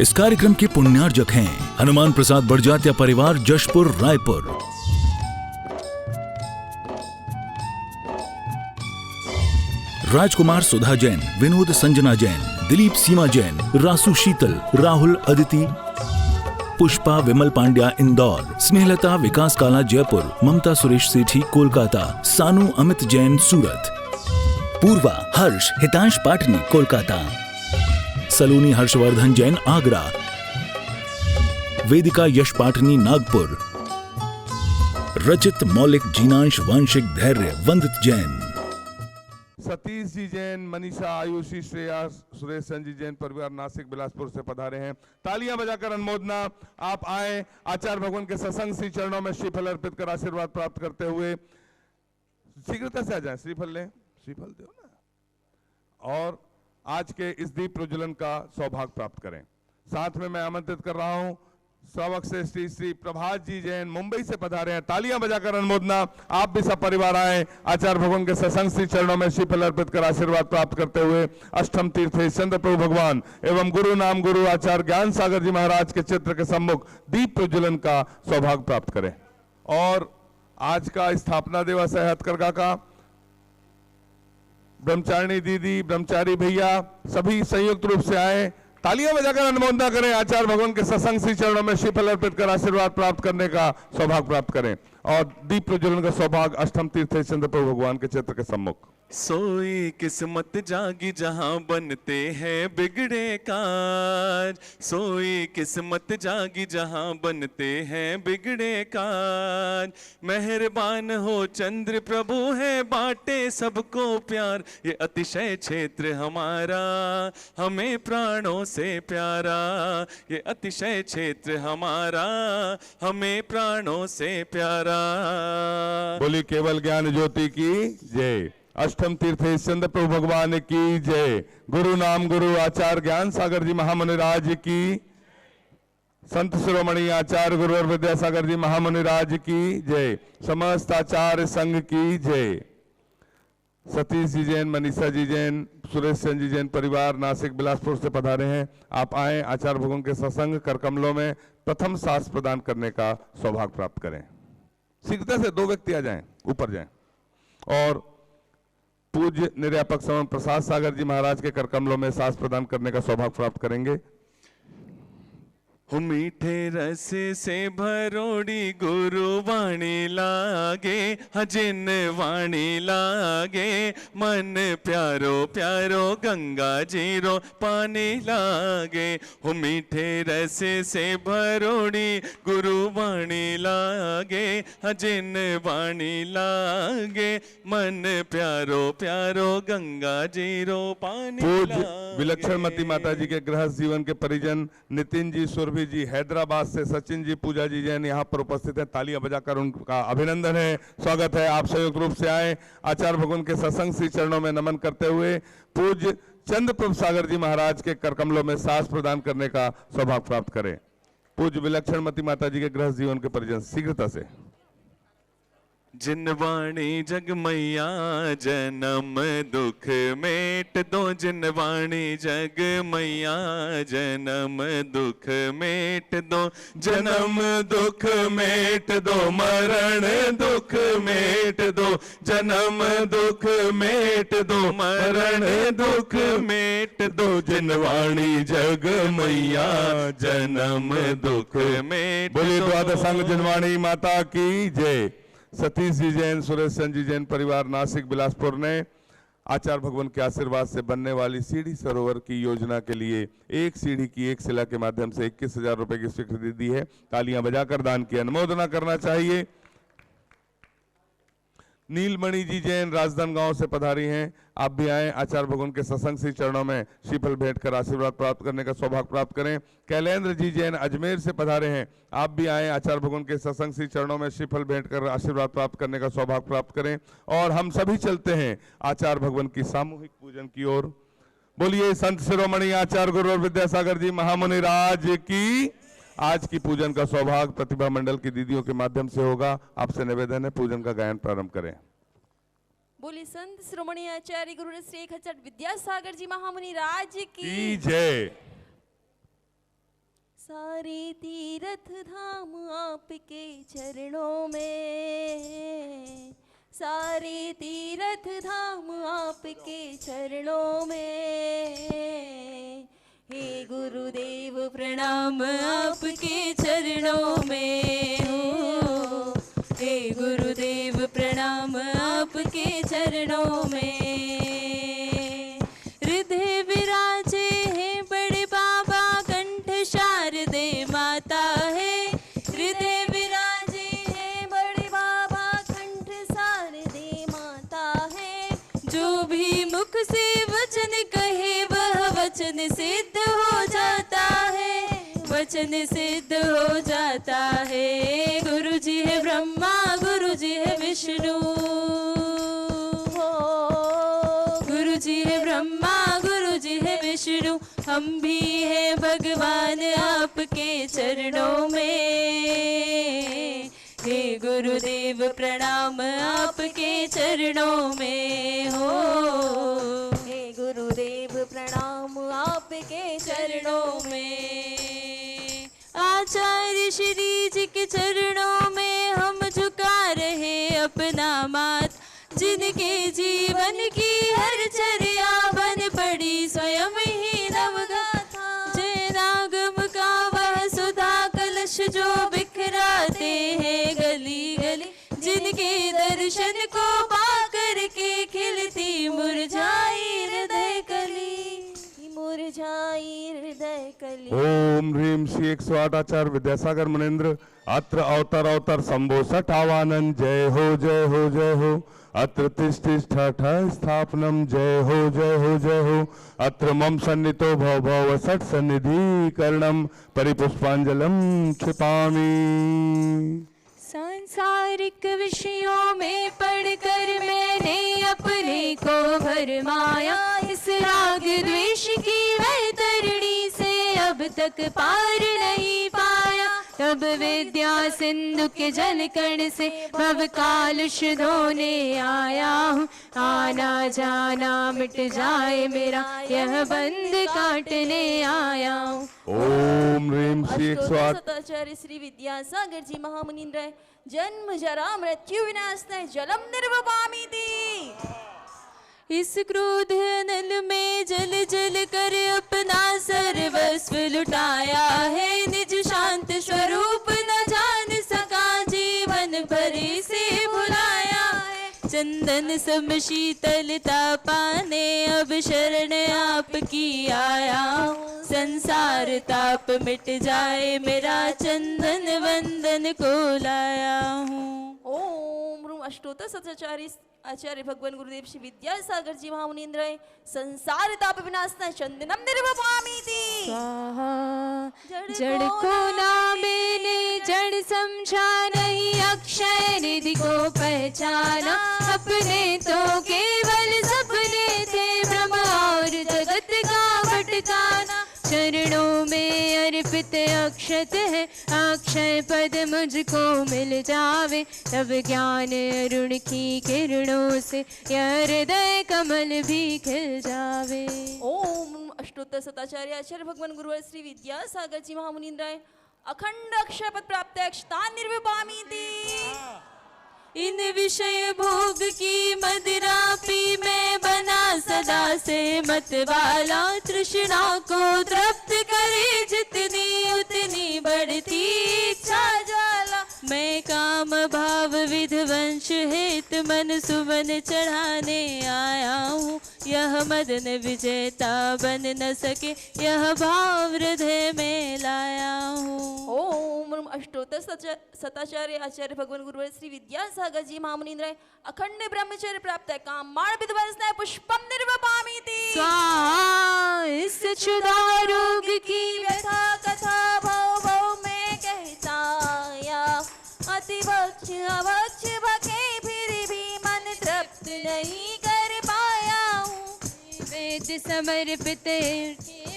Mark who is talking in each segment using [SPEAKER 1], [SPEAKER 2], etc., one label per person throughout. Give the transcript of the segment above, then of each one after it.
[SPEAKER 1] इस कार्यक्रम के पुण्यार्जक हैं हनुमान प्रसाद बड़जात्या परिवार, जशपुर, रायपुर। राजकुमार सुधा जैन, विनोद संजना जैन, दिलीप सीमा जैन, रासु शीतल, राहुल अदिति, पुष्पा विमल पांड्या इंदौर, स्नेहलता विकास काला जयपुर, ममता सुरेश सेठी कोलकाता, सानू अमित जैन सूरत, पूर्वा हर्ष हितांश पाटनी कोलकाता, सलोनी हर्षवर्धन जैन आगरा, वेदिका यश पाटनी नागपुर, रचित मौलिक जीनांश वांशिक धैर्य वंदित जैन,
[SPEAKER 2] सतीश जी जैन, मनीषा आयुषी श्रेया सुरेश संजी जैन परिवार नासिक बिलासपुर से पधारे हैं। तालियां बजाकर अनुमोदना। आप आए आचार्य भगवान के सत्संग श्री चरणों में श्रीफल अर्पित कर आशीर्वाद प्राप्त करते हुए शीघ्रता से आ जाएं। श्रीफल लें, श्रीफल दो ना, और आज के इस दीप प्रज्वलन का सौभाग्य प्राप्त करें। साथ में मैं आमंत्रित कर रहा हूं श्रावक से श्री श्री प्रभात जी जैन मुंबई से पधारे हैं। तालियां बजाकर अनुमोदना। आप भी सब परिवार आए आचार्य भगवान के सत्संग श्री चरणों में श्रीफल अर्पित कर आशीर्वाद प्राप्त करते हुए अष्टम तीर्थ चंद्र प्रभु भगवान एवं गुरु नाम गुरु आचार्य ज्ञान सागर जी महाराज के चित्र के सम्मुख दीप प्रज्वलन का सौभाग्य प्राप्त करें। और आज का स्थापना दिवस है हथकरघा का। ब्रह्मचारिणी दीदी, ब्रह्मचारी भैया सभी संयुक्त रूप से आए। तालियां बजाकर अनुमोदना करें। आचार्य भगवान के सत्संग श्री चरणों में श्रीफल अर्पित कर आशीर्वाद प्राप्त करने का सौभाग्य प्राप्त करें। और दीप प्रज्वलन का सौभाग्य अष्टम तीर्थ चंद्र प्रभु भगवान के चित्र के सम्मुख।
[SPEAKER 3] सोई किस्मत जागी जहां बनते हैं बिगड़े काज, सोई किस्मत जागी जहां बनते हैं बिगड़े काज। मेहरबान हो चंद्र प्रभु है बांटे सबको प्यार, ये अतिशय क्षेत्र हमारा हमें प्राणों से प्यारा, ये अतिशय क्षेत्र हमारा हमें प्राणों से प्यारा।
[SPEAKER 2] बोली केवल ज्ञान ज्योति की जय। अष्टम तीर्थ चंद्र प्रभु भगवान की जय। गुरु नाम गुरु आचार्य ज्ञान सागर जी महामुनि राज की, संत शिरोमणि आचार्य गुरुवर विद्यासागर जी महामुनि राज की जय। समस्त आचार्य संघ की जय। सतीश जी जैन, मनीषा जी जैन, सुरेश चंद जी जैन परिवार नासिक बिलासपुर से पधारे हैं। आप आए आचार्य भगवान के सत्संग कर कमलों में प्रथम सास प्रदान करने का सौभाग्य प्राप्त करें। शीघ्रता से 2 व्यक्ति आ जाएं, ऊपर जाएं। और पूज्य निर्यापक समन प्रसाद सागर जी महाराज के करकमलों में सास प्रदान करने का सौभाग्य प्राप्त करेंगे।
[SPEAKER 3] मीठे रस से भरोड़ी गुरु वाणी लागे, हजिन वाणी लागे, मन प्यारो प्यारो गंगा जीरो पानी लागे। हो मीठे रस से भरोड़ी गुरु वाणी लागे, हजिन वाणी लागे, मन प्यारो प्यारो गंगा जीरो पानी
[SPEAKER 2] पूज्य
[SPEAKER 3] लागे।
[SPEAKER 2] विलक्षणमती माता जी के गृहस्थ जीवन के परिजन नितिन जी, सुरभि जी, हैदराबाद से सचिन जी, पूजा जी जैन यहाँ पर उपस्थित हैं। तालियां बजाकर उनका अभिनंदन है, स्वागत है। आप संयुक्त रूप से आए आचार्य भगवान के सत्संग श्री चरणों में नमन करते हुए पूज्य चंद्र प्रभु सागर जी महाराज के करकमलों में सास प्रदान करने का सौभाग्य प्राप्त करें। पूज्य विलक्षणमती माता जी के गृहस्थ जीवन के परिजन शीघ्रता से।
[SPEAKER 3] जिनवाणी जग मैया जन्म दुख मेट दो, जिनवाणी जग मैया जन्म दुख मेट दो, जन्म दुख मेट दो, मरण दुख मेट दो, जन्म दुख मेट दो, मरण दुख मेट दो, जिनवाणी जग मैया जन्म दुख मेट।
[SPEAKER 2] बोलिए द्वादशांग जिनवाणी माता की जय। सतीश जी जैन, सुरेश चंद जी जैन परिवार नासिक बिलासपुर ने आचार्य भगवान के आशीर्वाद से बनने वाली सीढ़ी सरोवर की योजना के लिए एक सीढ़ी की एक शिला के माध्यम से 21,000 रुपए की स्वीकृति दी है। तालियां बजाकर दान की अनुमोदना करना चाहिए। नीलमणि जी जैन राजधान से पधारी हैं। आप भी आए आचार्य भगवान के सत्संग श्री चरणों में श्रीफल भेंट कर आशीर्वाद प्राप्त करने का सौभाग्य प्राप्त करें। कैलेंद्र जी जैन अजमेर से पधारे हैं। आप भी आए आचार्य भगवान के सत्संग श्री चरणों में श्रीफल भेंट कर आशीर्वाद प्राप्त करने का सौभाग्य प्राप्त करें। और हम सभी चलते हैं आचार्य भगवान की सामूहिक पूजन की ओर। बोलिए संत शिरोमणि आचार्य गुरुवर विद्यासागर जी महामुनि राज की। आज की पूजन का सौभाग्य प्रतिभा मंडल की दीदियों के माध्यम से होगा। आपसे निवेदन है पूजन का गायन प्रारंभ करें।
[SPEAKER 4] बोली संत शिरोमणि आचार्य गुरु श्री खचट विद्यासागर जी महामुनि राज की
[SPEAKER 2] जय।
[SPEAKER 4] सारे तीर्थ धाम आपके चरणों में, सारे तीर्थ धाम आपके चरणों में। हे गुरुदेव प्रणाम आपके चरणों में हो, हे गुरुदेव प्रणाम आपके चरणों में। हृदय विराजे हैं बड़े बाबा, कंठ शारदे माता है। हृदय विराजे हैं बड़े बाबा, कंठ शारदे माता है। जो भी मुख से वचन कहे वह वचन सिद्ध हो जाता है, वचन सिद्ध हो जाता है। गुरु जी है ब्रह्मा, गुरु जी है विष्णु, गुरु जी है ब्रह्मा, गुरु जी है विष्णु। हम भी हैं भगवान आपके चरणों में। हे गुरुदेव प्रणाम आपके चरणों में हो, हे गुरुदेव प्रणाम आपके चरणों में। आचार्य श्री जी के चरणों में हम झुका रहे अपना माथ, जिनके जीवन की हर चर्या बन पड़ी स्वयं ही नवगाथा। जैनागम का वह सुधा कलश जो बिखराते हैं गली गली, जिनके दर्शन को पाकर के खिलती मुरझाई हृदय कली, मुरझाई हृदय कली।
[SPEAKER 2] ओम ह्रीम श्री 108 आचार्य विद्यासागर मुनीन्द्र अत्र अवतर अवतर शंभो सठावानन। जय हो जय हो जय हो। अत्र तिष्ठिष्ठ स्थापनम। जय हो जय हो जय हो। अत्र मम सन्नितो भव भव सठ सन्निधि करणम परिपुष्पांजलम क्षिपामि।
[SPEAKER 4] सांसारिक विषयों में पढ़कर मैंने अपने को भरमाया, इस राग द्वेष की वैतरणी से अब तक पार नहीं पाया। तब विद्या सिंधु के जल कण से भव कालुष धोने आया हूँ। आना जाना मिट जाए मेरा यह बंध काटने आया हूँ।
[SPEAKER 2] ओम ह्रीम श्री 108
[SPEAKER 4] आचार्य श्री विद्यासागर जी महामुनीन्द्र जन्म जरा मृत्यु विनाश जलम निर्वपामि दी। इस क्रोध नल में जल जल कर अपना सर्वस्व लुटाया है। निज शांत स्वरूप न जान सका, जीवन भर से भुलाया है। चंदन सम शीतलता पाने अब शरण आपकी आया हूँ। संसार ताप मिट जाए मेरा चंदन वंदन को लाया हूँ। ओम ह्रूम अष्टोत्तर सताचार्य आचार्य भगवान गुरुदेव श्री विद्यासागर जी महामुनीन्द्र संसार ताप विनाशना चंदनम निर्वपामि दी। जड़ को ना मैंने जड़ समझा नहीं, अक्षय निधि को पहचाना। अपने तो केवल सपने थे, ब्रह्म और जगत का भटकाना। चरणों में अर्पित अक्षत है, अक्षय पद मुझको मिल जावे। तब ज्ञान अरुण की किरणों से यह हृदय कमल भी खिल जावे। ओम अष्टोत्तर सताचार्य आचार्य भगवान गुरुवर श्री विद्यासागर जी महामुनीन्द्र अखंड अक्षय पद प्राप्त अक्षता निर्विपामी दी। इन विषय भोग की मदिरा पी मैं बना सदा से मत वाला। तृष्णा को तृप्त करे जितनी उतनी बढ़ती इच्छा ज्वाला। मैं काम भाव विध्वंस हेत मन सुमन चढ़ाने आया हूँ। यह मदन विजेता बन न सके, यह भाव हृदय में लाया हूँ। ओम अष्टोत्तर सताचार्य आचार्य भगवान गुरुवर श्री विद्यासागर जी महामुनीन्द्र अखंड ब्रह्मचर्य प्राप्त है, काम माण विध्वंस पुष्पम निर्वपामि दी। स्वाहा इस क्षुधा रोग की व्यथा कथा भव भव में कहता आया। अति भक्ष अभक्ष भखे फिर भी मन तृप्त नहीं कर पाया हूँ। वेद समर्पित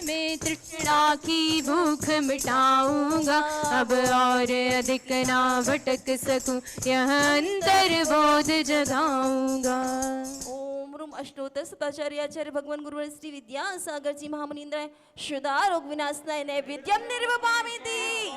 [SPEAKER 4] में तृष्णा की भूख मिटाऊंगा। अब और अधिक ना भटक सकूं, यह अंतर बोध जगाऊंगा। ओम रूम अष्टोत्तर शताचार्य आचार्य भगवान गुरुवर श्री विद्यासागर जी महामुनीन्द्राय शुद्धारोग विनाशनाय नैवेद्यम निर्वपामीति।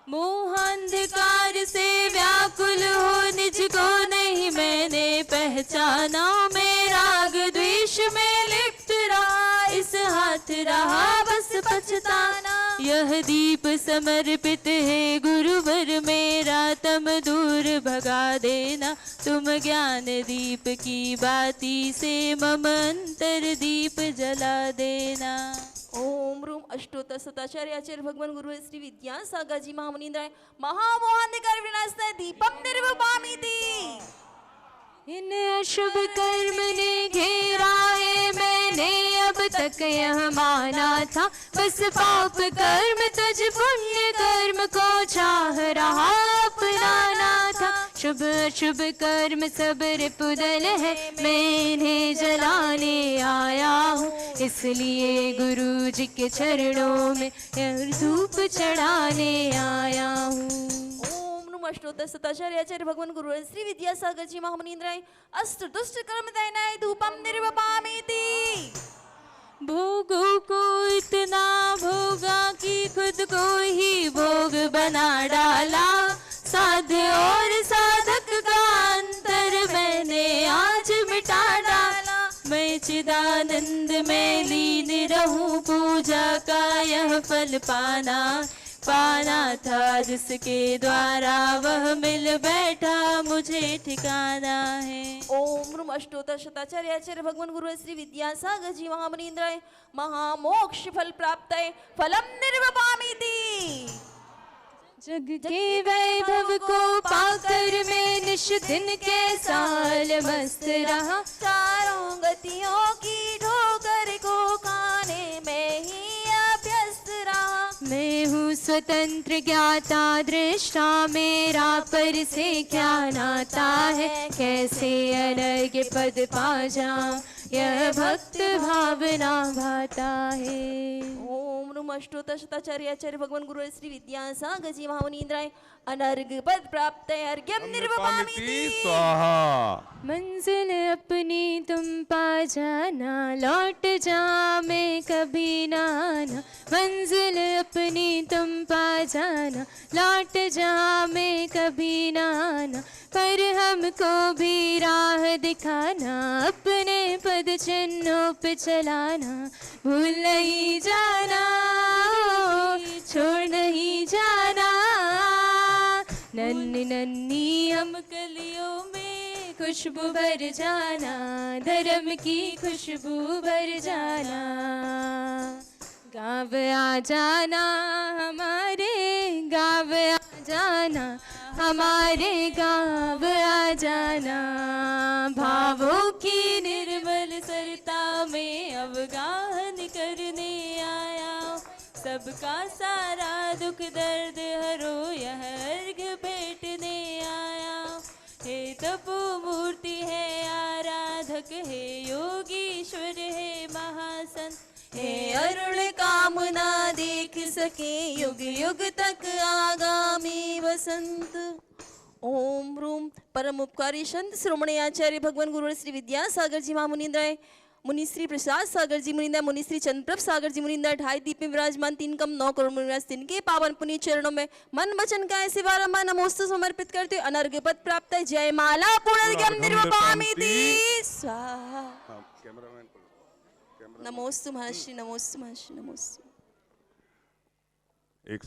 [SPEAKER 4] मोहांधकार से व्याकुल हो निज को नहीं मैंने पहचाना, मैं राग द्वेष में लिप्त रहा, इस हाथ रहा बस पछताना। यह दीप समर्पित है गुरुवर मेरा, तम दूर भगा देना, तुम ज्ञान दीप की बाती से मम अंतर दीप जला देना। ओम रूम अष्टोत्तर शताचार्य आचार्य भगवान गुरु श्री विद्यासागर जी महामुनीन्द्राय महामोहांधकार विनाशनाय दीपम निर्वपामीति। इन अशुभ कर्म ने घेरा है, मैंने अब तक यह माना था, बस पाप कर्म तज पुण्य कर्म को चाह रहा अपनाना था। शुभ अशुभ कर्म सब रिपुदल है, मैं इन्हें जलाने आया हूँ, इसलिए गुरु जी के चरणों में धूप चढ़ाने आया हूँ। अष्टोत्तर शताचार्य आचार्य भगवान गुरु श्री विद्यासागर जी महामुनीन्द्राय अष्ट दुष्ट कर्म दैनाय धूपम निर्वपामीति। भोगों को इतना भोगा कि खुद को ही भोग बना डाला, साध्य और साधक का अंतर मैंने आज मिटा डाला। मैं चिदानंद में लीन रहूं, पूजा का यह फल पाना था, जिसके द्वारा वह मिल बैठा मुझे ठिकाना है। ओम रूम अष्टोत्तर शताचार्य आचार्य भगवान गुरु श्री विद्यासागर जी महामुनीन्द्राय महामोक्ष फल प्राप्तये फलम निर्वपामीति। जग के वैभव को पाकर मैं निश दिन के साल मस्त रहा, चारों गतियों की ठोकर को खाने में ही अभ्यस्त रहा। मैं हूँ स्वतंत्र ज्ञाता दृष्टा, मेरा पर से क्या नाता है, कैसे अनर्घ्य पद पा जाऊं, यह भक्त भावना भाता है। ओम नमः अष्टोत्तर शताचार्य आचार्य भगवान गुरु श्री विद्यासागर जी महामुनीन्द्राय अनर्घ्य पद प्राप्त अर्घ्यम निर्वपामीति।
[SPEAKER 2] स्वाहा।
[SPEAKER 4] मंजिल अपनी तुम पा जाना, लौट जा मैं कभी ना आना। मंजिल अपनी तुम पा जाना, लौट जा मैं कभी ना आना। पर हमको भी राह दिखाना, अपने पद चिन्हों पे चलाना। भूल नहीं जाना, छोड़ नहीं जाना। नन्ही नन्ही हम कलियों में खुशबू भर जाना, धर्म की खुशबू भर जाना। गाँव आ जाना हमारे, गाँव आ जाना हमारे, गाँव आ जाना। भावों की निर्मल सरता में अवगाहन करने आया, सबका सारा दुख दर्द हरो यह अर्घ्य भेंटने आया। हे तपो मूर्ति है आराधक, हे योगीश्वर है महासंत, हे अरुण कामना देख सके युग युग तक आगामी वसंत। ओम रूम परम उपकारी संत श्रोमणी आचार्य भगवान गुरु श्री विद्यासागर जी महामुनीन्द्राय मुनिश्री प्रसाद सागर जी मुनिंदा, मुनिश्री चंद्रप्रभ सागर जी मुनिंदा, 2.5 दीप में विराजमान 3 कम 9 करोड़ मुनिराज तिनके पावन पुनीत चरणों में मन वचन का ऐसे बारंबार नमोस्तु समर्पित करते अनर्घ्य पद प्राप्त है। जय माला पूर्णगम निर्वपामीति स्वाहा। नमोस्तु महर्षि, नमोस्तु महर्षि, नमोस्तु।
[SPEAKER 2] एक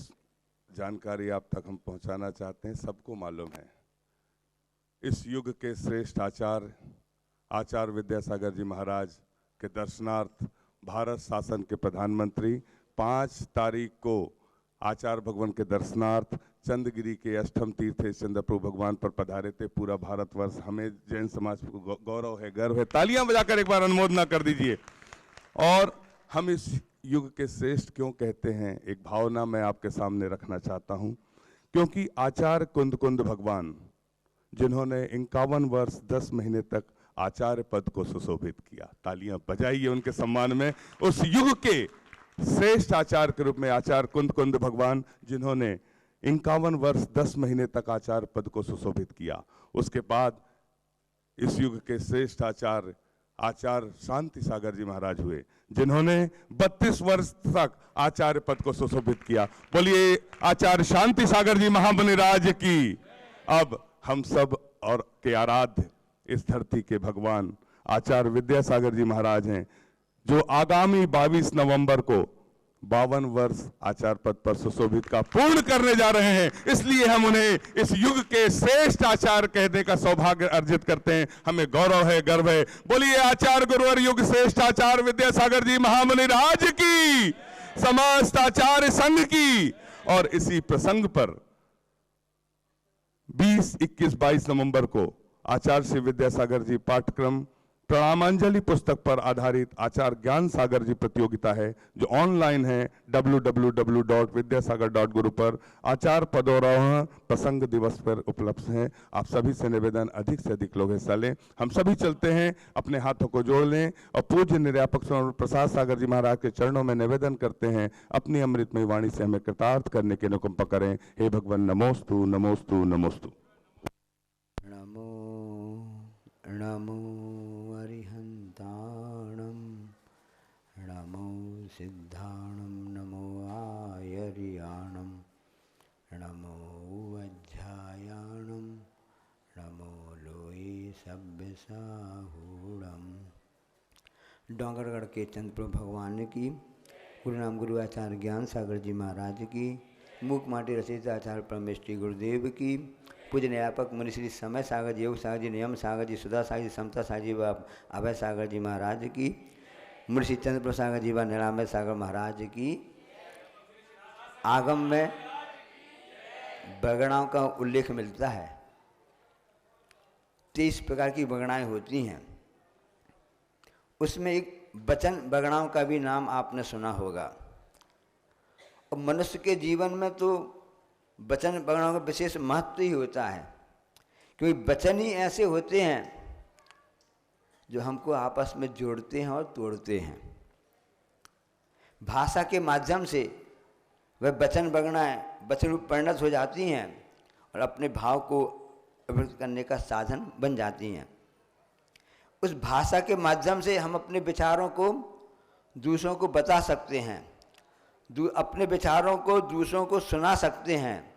[SPEAKER 2] जानकारी आप तक हम पहुंचाना चाहते हैं। सबको मालूम है इस युग के श्रेष्ठ आचार्य विद्यासागर जी महाराज के दर्शनार्थ भारत शासन के प्रधानमंत्री 5 तारीख को आचार्य भगवान के दर्शनार्थ चंद्रगिरी के अष्टम तीर्थ चंद्रप्रभु भगवान पर पधारे थे। पूरा भारतवर्ष, हमें जैन समाज को गौरव है, गर्व है। तालियां बजाकर एक बार अनुमोदना कर दीजिए। और हम इस युग के श्रेष्ठ क्यों कहते हैं, एक भावना मैं आपके सामने रखना चाहता हूं। क्योंकि आचार्य कुंद भगवान जिन्होंने 51 वर्ष 10 महीने तक आचार्य पद को सुशोभित किया, तालियां बजाइए उनके सम्मान में। उस युग के श्रेष्ठ आचार्य के रूप में आचार्य कुंद भगवान जिन्होंने 51 वर्ष 10 महीने तक आचार्य पद को सुशोभित किया। उसके बाद इस युग के श्रेष्ठ आचार्य आचार्य शांति सागर जी महाराज हुए, जिन्होंने 32 वर्ष तक आचार्य पद को सुशोभित किया। बोलिए आचार्य शांति सागर जी महामुनिराज की। अब हम सब और के आराध्य इस धरती के भगवान आचार्य विद्यासागर जी महाराज हैं, जो आगामी 22 नवंबर को 52 वर्ष आचार्य पद पर सुशोभित का पूर्ण करने जा रहे हैं। इसलिए हम उन्हें इस युग के श्रेष्ठ आचार्य कहने का सौभाग्य अर्जित करते हैं। हमें गौरव है, गर्व है। बोलिए आचार्य गुरुवर युग श्रेष्ठ आचार्य विद्यासागर जी महामुनिराज की, समस्त आचार्य संघ की। और इसी प्रसंग पर 20, 21, 22 नवंबर को आचार्य श्री विद्यासागर जी पाठ्यक्रम प्रणामांजलि पुस्तक पर आधारित आचार्य ज्ञान सागर जी प्रतियोगिता है, जो ऑनलाइन है www.vidyasagar.guru पर आचार्य पदोरोहण प्रसंग दिवस पर उपलब्ध है। आप सभी से निवेदन, अधिक से अधिक लोग हिस्सा लें। हम सभी चलते हैं, अपने हाथों को जोड़ लें और पूज्य निर्यापक स्वामी प्रसाद सागर जी महाराज के चरणों में निवेदन करते हैं, अपनी अमृतमय वाणी से हमें कृतार्थ करने की अनुकंपा करें। हे भगवान, नमोस्तु नमोस्तु नमोस्तु।
[SPEAKER 5] नमो नमो अरिहंताणं, नमो सिद्धाणं, नमो आयर्याणं, नमो अध्यायाणं, नमो लोये सभ्यसाहूणम्। डोंगरगढ़ के चंद्रप्रभु भगवान की, गुरु नाम गुरु आचार्य ज्ञान सागर जी महाराज की, मूक माटी रचयिता आचार्य परमेश्वरी गुरुदेव की, पूज्य न्यायापक मुनि श्री समय सागर जी, योग सागर जी, नियम सागर जी, सुधा सागर जी, समता सागर जी व अभय सागर जी महाराज की, मुनि श्री चंद्रप्रभु सागर जी व निरामय सागर महाराज की। आगम में बगड़ाओं का उल्लेख मिलता है। 23 प्रकार की बगड़ाएँ होती हैं। उसमें एक बचन बगड़ाओं का भी नाम आपने सुना होगा। और मनुष्य के जीवन में तो वचन बगड़ाओं का विशेष महत्व ही होता है, क्योंकि वचन ही ऐसे होते हैं जो हमको आपस में जोड़ते हैं और तोड़ते हैं। भाषा के माध्यम से वह वचन बगड़ाएं वचन रूप परिणत हो जाती हैं और अपने भाव को अभिव्यक्त करने का साधन बन जाती हैं। उस भाषा के माध्यम से हम अपने विचारों को दूसरों को बता सकते हैं, अपने विचारों को दूसरों को सुना सकते हैं,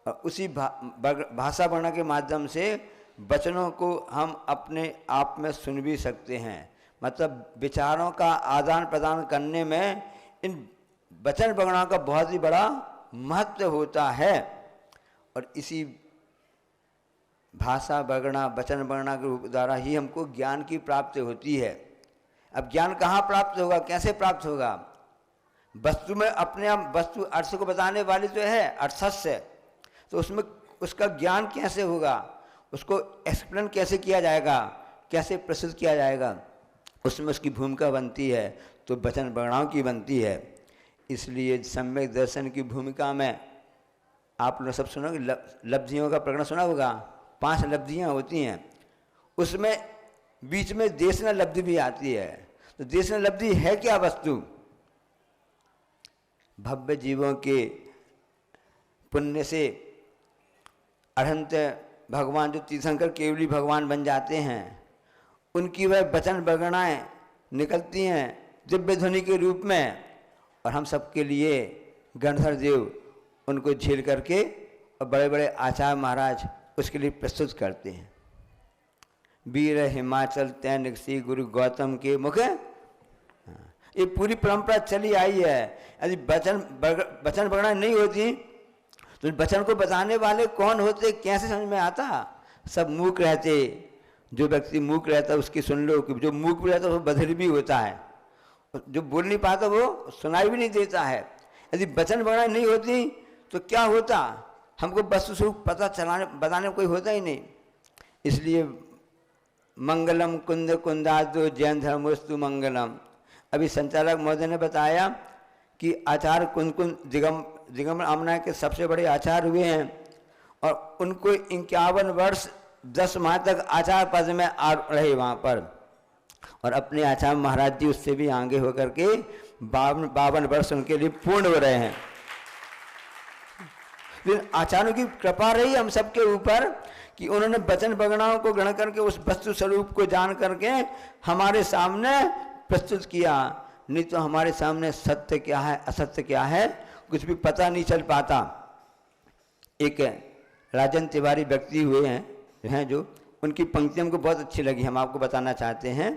[SPEAKER 5] और उसी भाषा वर्णन के माध्यम से वचनों को हम अपने आप में सुन भी सकते हैं। मतलब विचारों का आदान प्रदान करने में इन वचन वर्णों का बहुत ही बड़ा महत्व होता है। और इसी भाषा वर्णा वचन वर्णा के रूप द्वारा ही हमको ज्ञान की प्राप्ति होती है। अब ज्ञान कहाँ प्राप्त होगा, कैसे प्राप्त होगा? वस्तु में अपने आप वस्तु अर्थ को बताने वाली तो है अर्थस्य, तो उसमें उसका ज्ञान कैसे होगा, उसको एक्सप्लेन कैसे किया जाएगा, कैसे प्रस्तुत किया जाएगा, उसमें उसकी भूमिका बनती है, तो वचन वर्णाओं की बनती है। इसलिए सम्यक दर्शन की भूमिका में आप लोग सब सुनोगे, लब्धियों का प्रकरण सुना होगा। 5 लब्धियाँ होती हैं, उसमें बीच में देशना लब्धि भी आती है। तो देशना लब्धि है क्या वस्तु? भव्य जीवों के पुण्य से अरहंत भगवान जो तीर्थंकर केवली भगवान बन जाते हैं, उनकी वह वचन वर्णनाएं निकलती हैं दिव्य ध्वनि के रूप में, और हम सबके लिए गणधर देव उनको झेल करके और बड़े बड़े आचार्य महाराज उसके लिए प्रस्तुत करते हैं। वीर हिमाचल तैनिक श्री गुरु गौतम के मुख, ये पूरी परंपरा चली आई है। यदि वचन वर्णना नहीं होती तो वचन को बताने वाले कौन होते, कैसे समझ में आता? सब मूक रहते। जो व्यक्ति मूक रहता है उसकी सुन लो, कि जो मूक भी रहता है वो बधिर भी होता है, जो बोल नहीं पाता वो सुनाई भी नहीं देता है। यदि वचन वर्णना नहीं होती तो क्या होता? हमको वस्तु स्वरूप पता चलाने बताने में कोई होता ही नहीं। इसलिए मंगलम कुंद कुंदादो जैन धर्मोस्तु मंगलम। अभी संचालक महोदय ने बताया कि आचार्य कुंद कुंद दिगंबर आमना के सबसे बड़े आचार्य हुए हैं, और उनको 51 वर्ष 10 माह तक आचार्य पद में रहे वहाँ पर, और अपने आचार्य महाराज जी उससे भी आगे होकर के 52 वर्ष उनके लिए पूर्ण हो रहे हैं। लेकिन आचार्यों की कृपा रही हम सबके ऊपर कि उन्होंने वचन वगणाओं को ग्रहण करके उस वस्तु स्वरूप को जान करके हमारे सामने प्रस्तुत किया। नहीं तो हमारे सामने सत्य क्या है असत्य क्या है कुछ भी पता नहीं चल पाता। एक राजन तिवारी व्यक्ति हुए हैं जो, उनकी पंक्तियां हमको बहुत अच्छी लगी, हम आपको बताना चाहते हैं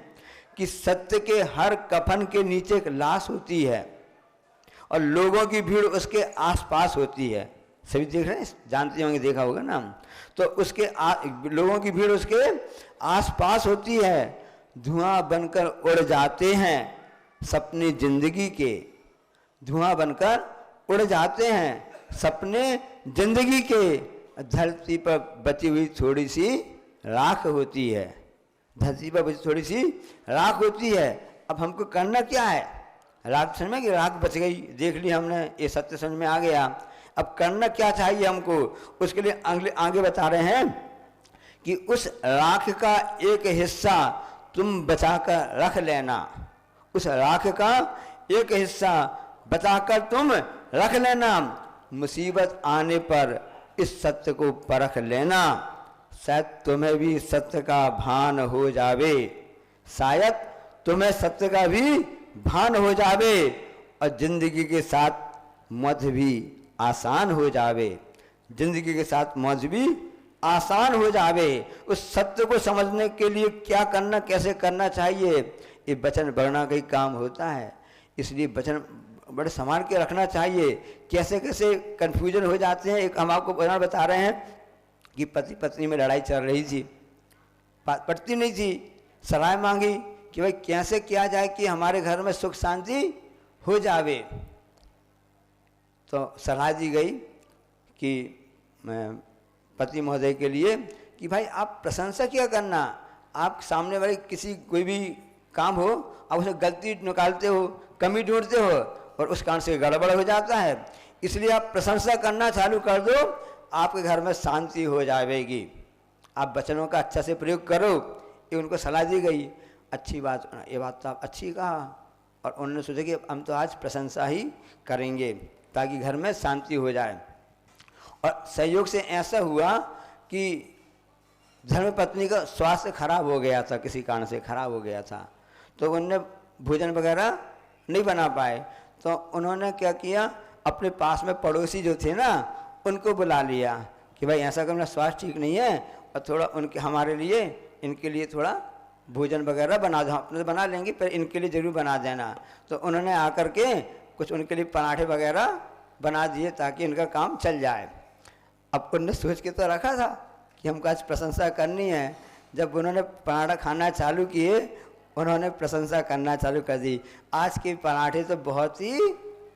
[SPEAKER 5] कि सत्य के हर कफन के नीचे एक लाश होती है और लोगों की भीड़ उसके आसपास होती है। सभी देख रहे हैं, जानते होंगे, देखा होगा ना। तो उसके लोगों की भीड़ उसके आसपास होती है। धुआं बनकर उड़ जाते हैं सपने जिंदगी के, धुआं बनकर उड़ जाते हैं सपने जिंदगी के। धरती पर बची हुई थोड़ी सी राख होती है, धरती पर बची थोड़ी सी राख होती है। अब हमको करना क्या है? राख समझ में कि राख बच गई, देख ली हमने, ये सत्य समझ में आ गया। अब करना क्या चाहिए हमको? उसके लिए आगे बता रहे हैं कि उस राख का एक हिस्सा तुम बचाकर रख लेना, उस राख का एक हिस्सा बचाकर तुम रख लेना। मुसीबत आने पर इस सत्य को परख लेना, शायद तुम्हें भी सत्य का भान हो जावे, शायद तुम्हें सत्य का भी भान हो जावे और जिंदगी के साथ मौज भी आसान हो जावे, जिंदगी के साथ मौज भी आसान हो जावे। उस सत्य को समझने के लिए क्या करना, कैसे करना चाहिए, ये वचन वर्णा का ही काम होता है। इसलिए वचन बड़े संभाल के रखना चाहिए। कैसे कैसे कन्फ्यूजन हो जाते हैं। एक हम आपको उदाहरण बता रहे हैं कि पति पत्नी में लड़ाई चल रही थी, पड़ती नहीं थी, सलाह मांगी कि भाई कैसे किया जाए कि हमारे घर में सुख शांति हो जावे। तो सलाह दी गई कि पति महोदय के लिए कि भाई आप प्रशंसा क्या करना, आप सामने वाले किसी कोई भी काम हो आप उसे गलती निकालते हो, कमी ढूंढते हो और उस कारण से गड़बड़ हो जाता है। इसलिए आप प्रशंसा करना चालू कर दो, आपके घर में शांति हो जाएगी। आप वचनों का अच्छा से प्रयोग करो, ये उनको सलाह दी गई। अच्छी बात, ये बात तो आप अच्छी कहा। और उन्होंने सोचा कि हम तो आज प्रशंसा ही करेंगे ताकि घर में शांति हो जाए। और संयोग से ऐसा हुआ कि धर्मपत्नी का स्वास्थ्य खराब हो गया था, किसी कारण से खराब हो गया था, तो उनने भोजन वगैरह नहीं बना पाए। तो उन्होंने क्या किया, अपने पास में पड़ोसी जो थे ना उनको बुला लिया कि भाई ऐसा करना, स्वास्थ्य ठीक नहीं है और थोड़ा उनके हमारे लिए इनके लिए थोड़ा भोजन वगैरह बना दो, अपने बना लेंगे पर इनके लिए ज़रूर बना देना। तो उन्होंने आकर के कुछ उनके लिए पराठे वगैरह बना दिए ताकि इनका काम चल जाए। अब उन्होंने सोच के तो रखा था कि हमको आज प्रशंसा करनी है। जब उन्होंने पराठा खाना चालू किए, उन्होंने प्रशंसा करना चालू कर दी, आज के पराठे तो बहुत ही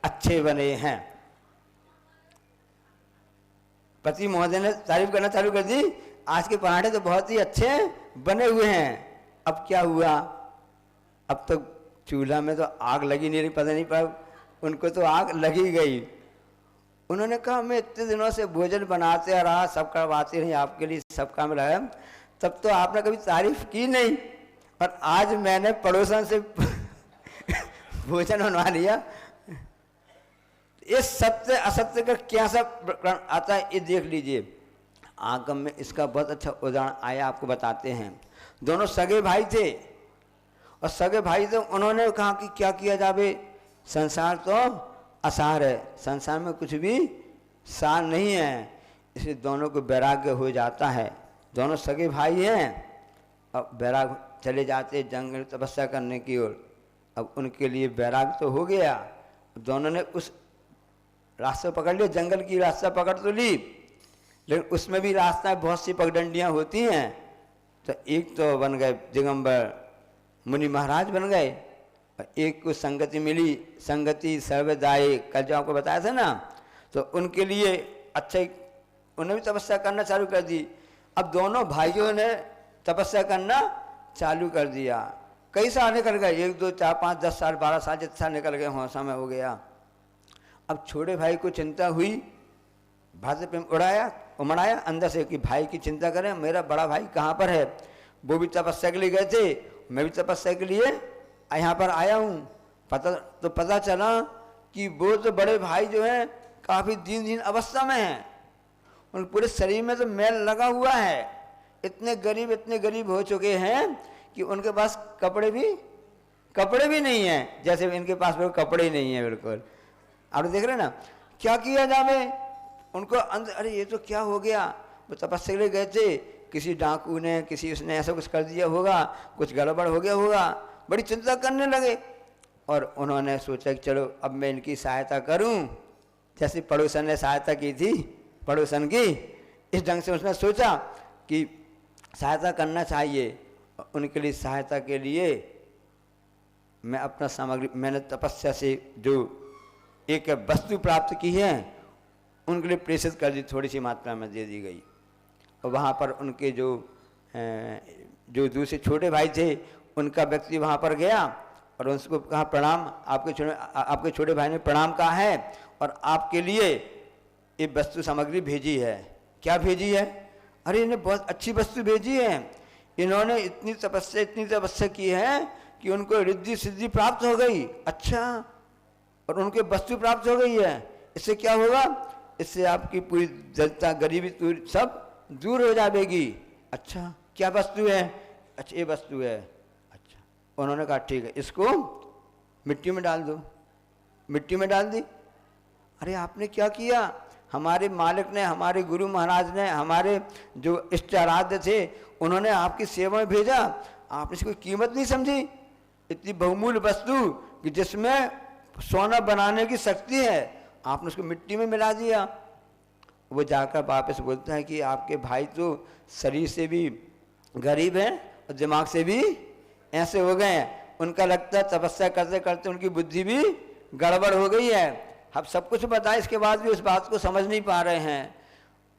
[SPEAKER 5] अच्छे बने हैं। पति महोदय ने तारीफ करना चालू कर दी, आज के पराठे तो बहुत ही अच्छे बने हुए हैं। अब क्या हुआ, अब तो चूल्हा में तो आग लगी नहीं रही, पता नहीं पर उनको तो आग लगी गई। उन्होंने कहा मैं इतने दिनों से भोजन बनाते रहा, सब करवाते रही आपके लिए, सब काम रहा, तब तो आपने कभी तारीफ की नहीं और आज मैंने पड़ोसन से भोजन बनवा लिया। इस सत्य असत्य का क्या सब आता है ये देख लीजिए। आगम में इसका बहुत अच्छा उदाहरण आया, आपको बताते हैं। दोनों सगे भाई थे और सगे भाई थे, उन्होंने कहा कि क्या किया जावे, संसार तो असार है, संसार में कुछ भी सार नहीं है। इसलिए दोनों को वैराग्य हो जाता है। दोनों सगे भाई हैं, अब वैराग चले जाते जंगल तपस्या करने की ओर। अब उनके लिए वैराग तो हो गया, दोनों ने उस रास्ता पकड़ लिया, जंगल की रास्ता पकड़ तो ली, लेकिन उसमें भी रास्ता बहुत सी पगडंडियाँ होती हैं। तो एक तो बन गए दिगंबर मुनि महाराज बन गए और एक को संगति मिली, संगति सर्वदायी, कल जो आपको बताया था ना, तो उनके लिए अच्छा उन्हें भी तपस्या करना चालू कर दी। अब दोनों भाइयों ने तपस्या करना चालू कर दिया। कई साल निकल गए, 1 2 4 5 10 साल 12 साल जितने साल निकल गए, हाँ समय हो गया। अब छोटे भाई को चिंता हुई, भाषा पे उमड़ाया अंदर से कि भाई की चिंता करें, मेरा बड़ा भाई कहाँ पर है। वो भी तपस्या के लिए गए थे, मैं भी तपस्या के लिए यहाँ पर आया हूँ। पता चला कि वो तो बड़े भाई जो हैं काफ़ी दीन अवस्था में हैं, उन पूरे शरीर में तो मैल लगा हुआ है। इतने गरीब हो चुके हैं कि उनके पास कपड़े भी नहीं है, जैसे इनके पास बिल्कुल कपड़े ही नहीं है। बिल्कुल आप देख रहे हैं ना, क्या किया जावे उनको अंदर। अरे ये तो क्या हो गया, वो तपस्या के लिए गए थे, किसी डाकू ने किसी उसने ऐसा कुछ कर दिया होगा, कुछ गड़बड़ हो गया होगा, बड़ी चिंता करने लगे। और उन्होंने सोचा कि चलो अब मैं इनकी सहायता करूं, जैसे पड़ोसन ने सहायता की थी पड़ोसन की, इस ढंग से उसने सोचा कि सहायता करना चाहिए। उनके लिए सहायता के लिए मैं अपना सामग्री, मैंने तपस्या से जो एक वस्तु प्राप्त की है उनके लिए प्रेषित कर दी, थोड़ी सी मात्रा में दे दी गई। और वहाँ पर उनके जो दूसरे छोटे भाई थे उनका व्यक्ति वहाँ पर गया और उसको कहा प्रणाम, आपके छोटे भाई ने प्रणाम कहा है और आपके लिए ये वस्तु सामग्री भेजी है। क्या भेजी है? अरे इन्हें बहुत अच्छी वस्तु भेजी है, इन्होंने इतनी तपस्या की है कि उनको रिद्धि सिद्धि प्राप्त हो गई। अच्छा, और उनके वस्तु प्राप्त हो गई है, इससे क्या होगा? इससे आपकी पूरी दरिद्रता गरीबी सब दूर हो जाएगी। अच्छा, क्या वस्तु है? अच्छा ये वस्तु है। अच्छा, उन्होंने कहा ठीक है, इसको मिट्टी में डाल दो। मिट्टी में डाल दी। अरे आपने क्या किया? हमारे मालिक ने, हमारे गुरु महाराज ने, हमारे जो इष्ट आराध्य थे उन्होंने आपकी सेवा में भेजा, आपने इसकी कोई कीमत नहीं समझी। इतनी बहुमूल्य वस्तु कि जिसमें सोना बनाने की शक्ति है, आपने उसको मिट्टी में मिला दिया। वो जाकर वापस बोलता है कि आपके भाई तो शरीर से भी गरीब हैं और दिमाग से भी ऐसे हो गए हैं, उनका लगता है तपस्या करते करते उनकी बुद्धि भी गड़बड़ हो गई है। अब सब कुछ बताया, इसके बाद भी उस बात को समझ नहीं पा रहे हैं।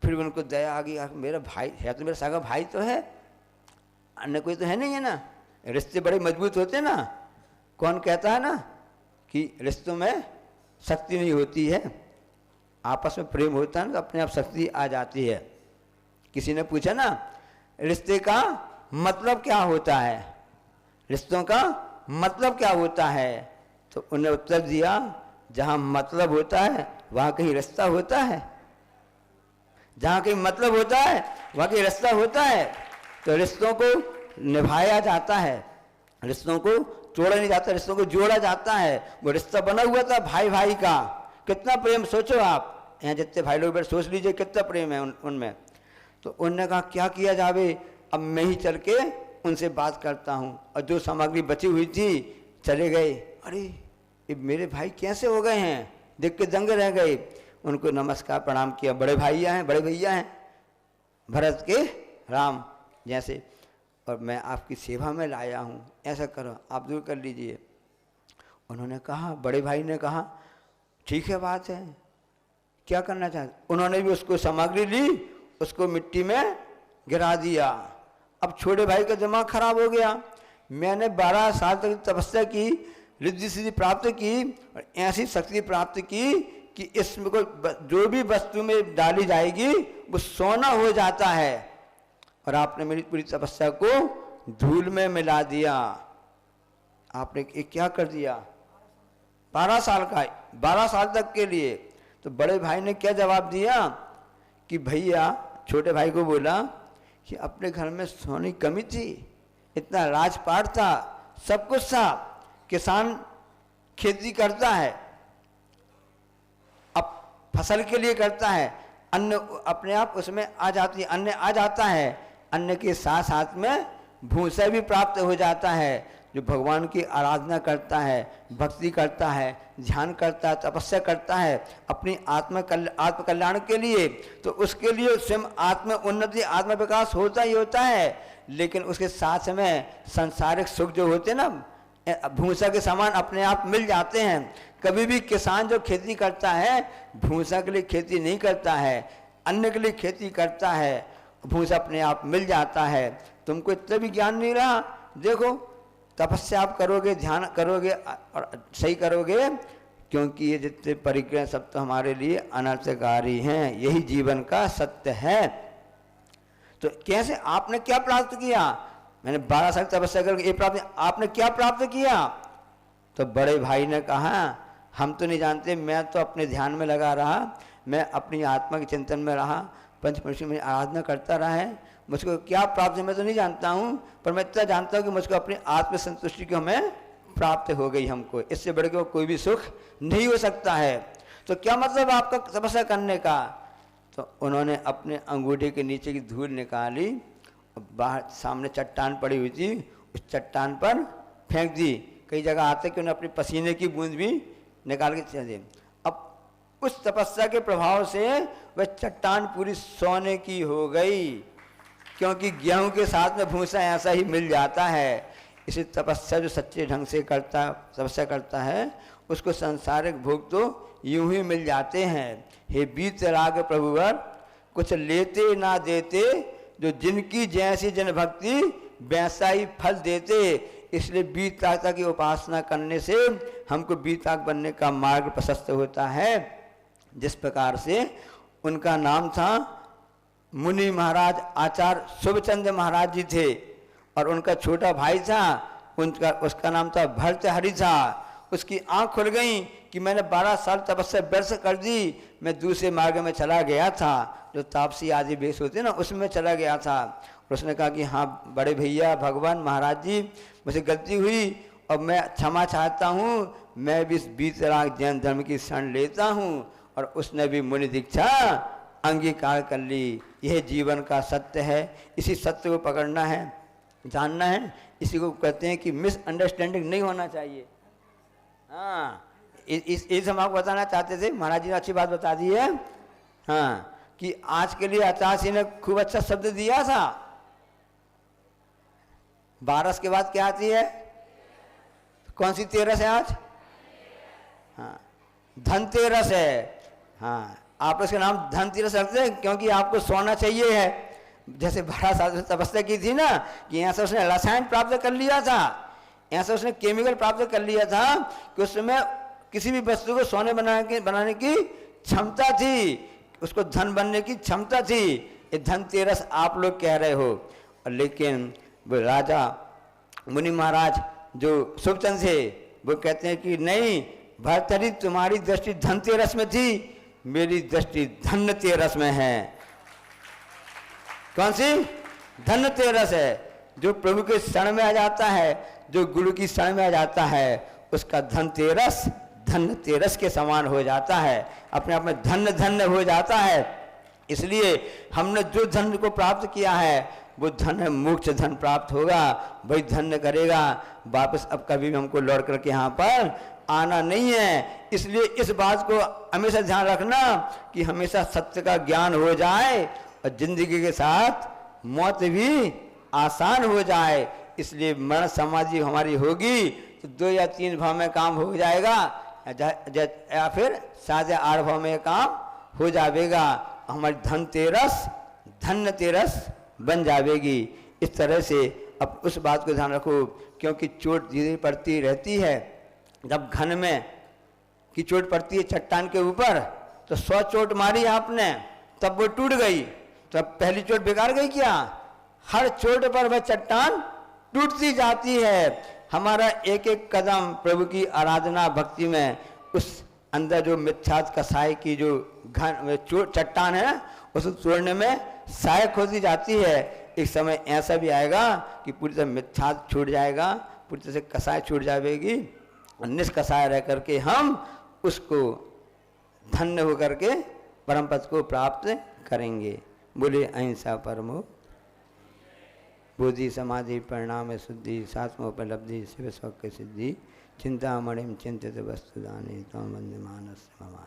[SPEAKER 5] फिर उनको दया आ गई, मेरा भाई है तो मेरा सगा भाई तो है, अन्य कोई तो है नहीं है ना। रिश्ते बड़े मजबूत होते हैं ना। कौन कहता है ना कि रिश्तों में शक्ति नहीं होती है, आपस में प्रेम होता है ना तो अपने आप शक्ति आ जाती है। किसी ने पूछा ना रिश्ते का मतलब क्या होता है, रिश्तों का मतलब क्या होता है, तो उन्हें उत्तर दिया जहां मतलब होता है वहां कहीं रिश्ता होता है, जहां कहीं मतलब होता है वहां कहीं रिश्ता होता है। तो रिश्तों को निभाया जाता है, रिश्तों को तोड़ा नहीं जाता, रिश्तों को जोड़ा जाता है। वो रिश्ता बना हुआ था भाई भाई का, कितना प्रेम सोचो आप, यहाँ जितने भाई लोग बैठ सोच लीजिए कितना प्रेम है उनमें। तो उन्होंने कहा क्या किया जावे, अब मैं ही चल के उनसे बात करता हूँ। और जो सामग्री बची हुई थी चले गए। अरे ये मेरे भाई कैसे हो गए हैं, देख के दंग रह गए। उनको नमस्कार प्रणाम किया, बड़े भैया हैं भरत के राम जैसे, और मैं आपकी सेवा में लाया हूँ, ऐसा करो आप दूर कर लीजिए। उन्होंने कहा, बड़े भाई ने कहा ठीक है बात है, क्या करना चाहते। उन्होंने भी उसको सामग्री ली, उसको मिट्टी में गिरा दिया। अब छोटे भाई का दिमाग खराब हो गया, मैंने 12 साल तक तपस्या की, रिद्धि सिद्धि प्राप्त की और ऐसी शक्ति प्राप्त की कि इसमें को जो भी वस्तु में डाली जाएगी वो सोना हो जाता है, और आपने मेरी पूरी तपस्या को धूल में मिला दिया। आपने क्या कर दिया? 12 साल का, 12 साल तक के लिए। तो बड़े भाई ने क्या जवाब दिया कि भैया, छोटे भाई को बोला कि अपने घर में सोने की कमी थी, इतना राजपाट था, सब कुछ था, किसान खेती करता है, अब फसल के लिए करता है, अन्न अपने आप उसमें आ जाती है, अन्न आ जाता है, अन्न के साथ साथ में भूसा भी प्राप्त हो जाता है। जो भगवान की आराधना करता है, भक्ति करता है, ध्यान करता है, तपस्या करता है अपनी आत्म कल्याण के लिए, तो उसके लिए स्वयं आत्म उन्नति, आत्म विकास होता ही होता है। लेकिन उसके साथ में सांसारिक सुख जो होते हैं ना, भूसा के समान अपने आप मिल जाते हैं। कभी भी किसान जो खेती करता है भूसा के लिए खेती नहीं करता है, अन्न के लिए खेती करता है, भूसा अपने आप मिल जाता है। तुमको इतना भी ज्ञान नहीं रहा, देखो तपस्या आप करोगे, ध्यान करोगे और सही करोगे, क्योंकि ये जितने परिक्रम सब तो हमारे लिए अनर्थकारी हैं, यही जीवन का सत्य है। तो कैसे, आपने क्या प्राप्त किया? मैंने 12 साल तपस्या करके ये प्राप्त, आपने क्या प्राप्त किया? तो बड़े भाई ने कहा हम तो नहीं जानते, मैं तो अपने ध्यान में लगा रहा, मैं अपनी आत्मा के चिंतन में रहा, पंचमशी में आराधना करता रहा है, मुझको क्या प्राप्त है मैं तो नहीं जानता हूँ, पर मैं इतना जानता हूँ कि मुझको अपनी आत्म संतुष्टि को हमें प्राप्त हो गई हमको, इससे बढ़ के कोई भी सुख नहीं हो सकता है। तो क्या मतलब आपका तपस्या करने का? तो उन्होंने अपने अंगूठे के नीचे की धूल निकाली, बाहर सामने चट्टान पड़ी हुई थी, उस चट्टान पर फेंक दी। कई जगह आते कि उन्हें अपने पसीने की बूंद भी निकाल के चल दी। अब उस तपस्या के प्रभाव से वह चट्टान पूरी सोने की हो गई, क्योंकि गेहूं के साथ में भूसा ऐसा ही मिल जाता है। इसी तपस्या जो सच्चे ढंग से तपस्या करता है उसको सांसारिक भोग तो यूं ही मिल जाते हैं। हे वीतराग प्रभुवर कुछ लेते ना देते, जो जिनकी जैसी जन भक्ति वैसा ही फल देते। इसलिए वीतरागता की उपासना करने से हमको वीतराग बनने का मार्ग प्रशस्त होता है। जिस प्रकार से उनका नाम था मुनि महाराज आचार्य शुभचंद्र महाराज जी थे, और उनका छोटा भाई था, उसका नाम था भर्तृहरि था। उसकी आंख खुल गई कि मैंने 12 साल तपस्या व्यर्थ कर दी, मैं दूसरे मार्ग में चला गया था, जो तापसी आदि वेश होते ना उसमें चला गया था। और उसने कहा कि हाँ बड़े भैया भगवान महाराज जी, मुझे गलती हुई और मैं क्षमा चाहता हूँ, मैं भी इस वीतराग जैन धर्म की शरण लेता हूँ। और उसने भी मुनि दीक्षा अंगीकार कर ली। यह जीवन का सत्य है, इसी सत्य को पकड़ना है, जानना है। इसी को कहते हैं कि मिसअंडरस्टैंडिंग नहीं होना चाहिए। हाँ, इस हम आपको बताना चाहते थे, महाराज जी ने अच्छी बात बता दी है। हाँ, कि आज के लिए आचार्य ने खूब अच्छा शब्द दिया था। 12 के बाद क्या आती है? कौन सी 13 है आज? हाँ, धनतेरस है। हाँ, आप उसका नाम धनतेरस रखते हैं क्योंकि आपको सोना चाहिए है। जैसे 12 साल से तपस्या की थी ना, कि यहाँ से उसने रसायन प्राप्त कर लिया था, यहाँ से उसने केमिकल प्राप्त कर लिया था कि उसमें किसी भी वस्तु को सोने बनाने की क्षमता थी, उसको धन बनने की क्षमता थी। ये धनतेरस आप लोग कह रहे हो, और लेकिन वो राजा मुनि महाराज जो शुभचंद थे वो कहते हैं कि नहीं भर्तृहरि, तुम्हारी दृष्टि धनतेरस में थी, मेरी दृष्टि धन्यतेरस में है। कौन सी? धन्यतेरस है। जो प्रभु के शरण में आ जाता है, जो गुरु की शरण में आ जाता है, उसका धनतेरस धन्यतेरस के समान हो जाता है, अपने आप में धन्य धन्य हो जाता है। इसलिए हमने जो धन को प्राप्त किया है वो धन मोक्ष धन प्राप्त होगा, वही धन्य करेगा। वापस अब कभी भी हमको लौट करके यहाँ पर आना नहीं है। इसलिए इस बात को हमेशा ध्यान रखना कि हमेशा सत्य का ज्ञान हो जाए और जिंदगी के साथ मौत भी आसान हो जाए। इसलिए मरण समाधि हमारी होगी तो 2 या 3 भाव में काम हो जाएगा, या फिर 7 या 8 भाव में काम हो जाएगा। हमारी धनतेरस धन्यतेरस बन जाएगी। इस तरह से अब उस बात को ध्यान रखो, क्योंकि चोट धीरे पड़ती रहती है। जब घन में की चोट पड़ती है चट्टान के ऊपर, तो 100 चोट मारी आपने तब वो टूट गई, तो अब पहली चोट बेकार गई क्या? हर चोट पर वह चट्टान टूटती जाती है। हमारा एक एक कदम प्रभु की आराधना भक्ति में, उस अंदर जो मिथ्यात कसाई की जो घन चट्टान है उसको तोड़ने में सहायक होती जाती है। एक समय ऐसा भी आएगा कि पूरी तरह मिथ्यात छूट जाएगा, पूरी तरह से कसाय छूट जाएगी, निष्कसाय रह करके हम उसको धन्य होकर के परम पद को प्राप्त करेंगे। बोले अहिंसा परमो बोधि समाधि परिणाम शुद्धि सात्म उपलब्धि शिव स्व सिद्धि चिंता मणिम चिंतित वस्तुदानी तम वंदे मानस ममा।